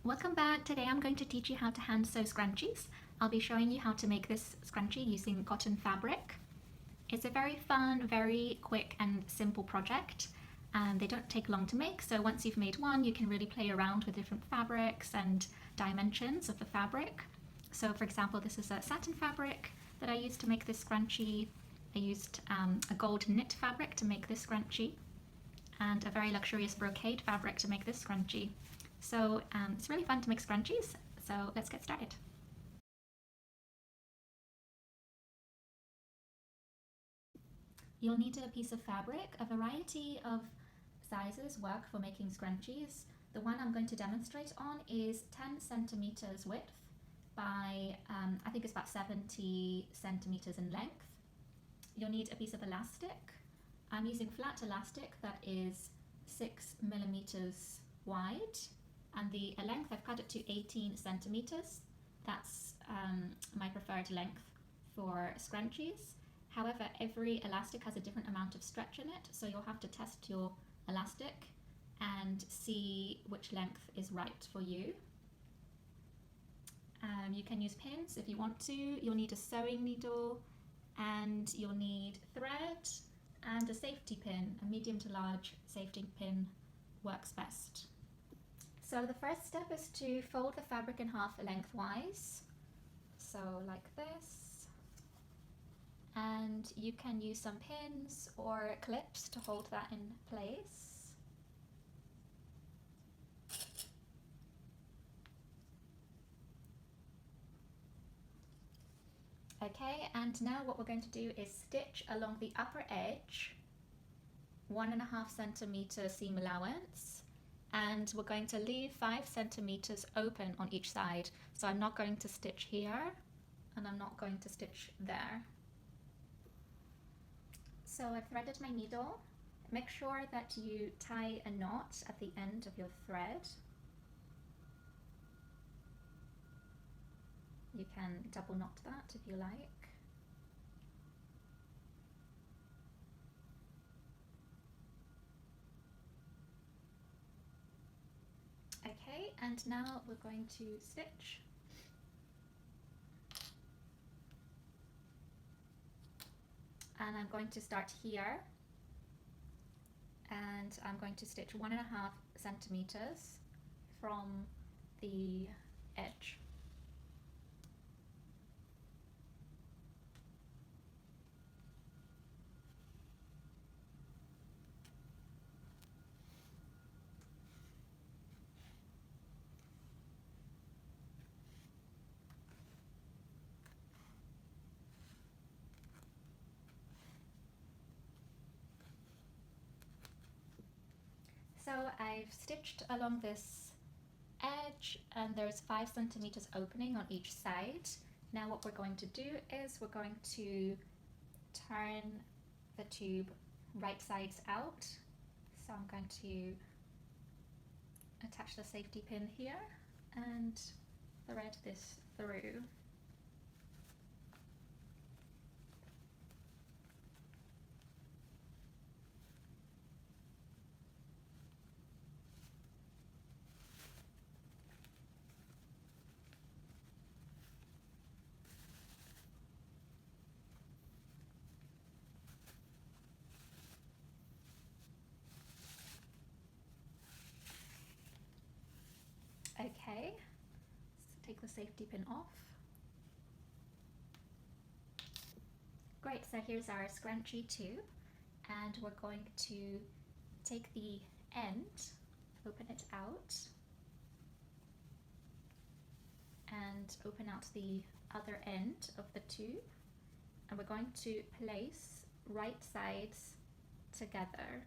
Welcome back. Today I'm going to teach you how to hand sew scrunchies. I'll be showing you how to make this scrunchie using cotton fabric. It's a very fun, very quick and simple project, and they don't take long to make, so once you've made one you can really play around with different fabrics and dimensions of the fabric. So for example, this is a satin fabric that I used to make this scrunchie. I used a gold knit fabric to make this scrunchie and a very luxurious brocade fabric to make this scrunchie. So it's really fun to make scrunchies, so let's get started. You'll need a piece of fabric. A variety of sizes work for making scrunchies. The one I'm going to demonstrate on is 10 centimeters width by, I think it's about 70 centimeters in length. You'll need a piece of elastic. I'm using flat elastic that is 6 millimeters wide, and the length I've cut it to 18 centimeters. That's my preferred length for scrunchies. However, every elastic has a different amount of stretch in it, so you'll have to test your elastic and see which length is right for you. You can use pins if you want to. You'll need a sewing needle, and you'll need thread and a safety pin. A medium to large safety pin works best. So the first step is to fold the fabric in half lengthwise, so like this, and you can use some pins or clips to hold that in place. Okay, and now what we're going to do is stitch along the upper edge, 1.5 centimeter seam allowance, and we're going to leave 5 centimeters open on each side. So I'm not going to stitch here, and I'm not going to stitch there. So I've threaded my needle. Make sure that you tie a knot at the end of your thread. You can double knot that if you like. Okay, and now we're going to stitch. And I'm going to start here, and I'm going to stitch 1.5 centimeters from the edge. So I've stitched along this edge, and there's 5 centimeters opening on each side. Now what we're going to do is we're going to turn the tube right sides out. So I'm going to attach the safety pin here and thread this through. Okay, so take the safety pin off. Great, so here's our scrunchie tube, and we're going to take the end, open it out, and open out the other end of the tube, and we're going to place right sides together,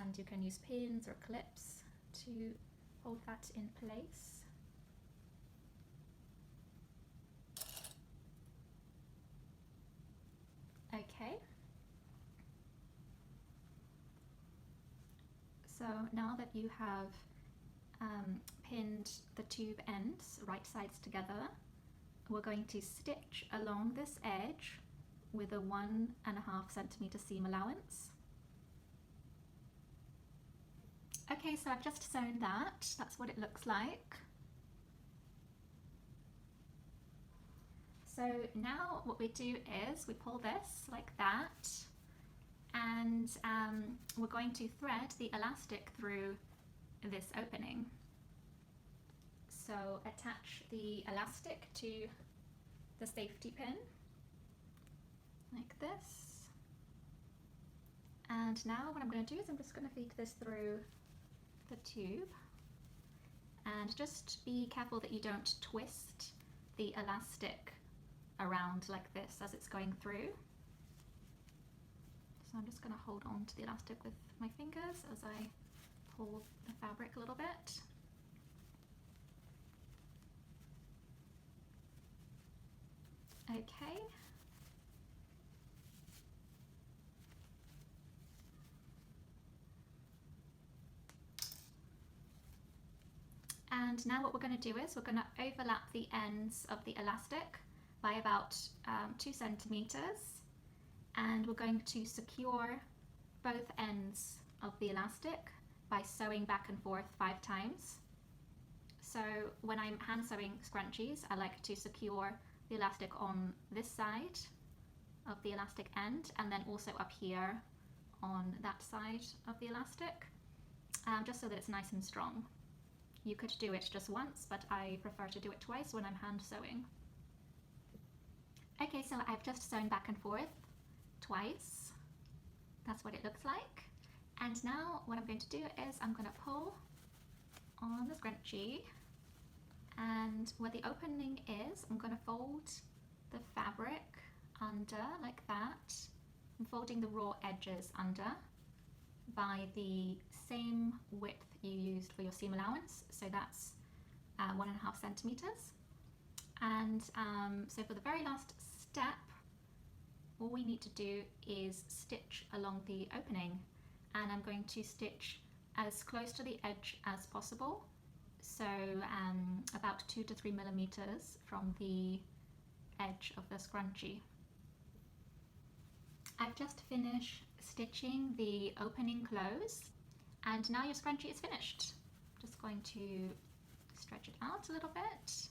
and you can use pins or clips to hold that in place. Okay, so now that you have pinned the tube ends right sides together, we're going to stitch along this edge with a 1.5 centimeter seam allowance. Okay, so I've just sewn that. That's what it looks like. So now what we do is we pull this like that, and we're going to thread the elastic through this opening. So attach the elastic to the safety pin like this. And now what I'm going to do is I'm just going to feed this through the tube, and just be careful that you don't twist the elastic around like this as it's going through. So I'm just going to hold on to the elastic with my fingers as I pull the fabric a little bit. Okay. And now what we're going to do is we're going to overlap the ends of the elastic by about 2 centimeters, and we're going to secure both ends of the elastic by sewing back and forth 5 times. So when I'm hand sewing scrunchies, I like to secure the elastic on this side of the elastic end, and then also up here on that side of the elastic, just so that it's nice and strong. You could do it just once, but I prefer to do it twice when I'm hand sewing. Okay, so I've just sewn back and forth twice. That's what it looks like. And now what I'm going to do is I'm going to pull on the scrunchie, and where the opening is, I'm going to fold the fabric under like that. I'm folding the raw edges under by the same width you used for your seam allowance, so that's 1.5 centimeters. And so for the very last step, all we need to do is stitch along the opening, and I'm going to stitch as close to the edge as possible, so about 2 to 3 millimeters from the edge of the scrunchie. I've just finished stitching the opening closed, and now your scrunchie is finished. Just going to stretch it out a little bit.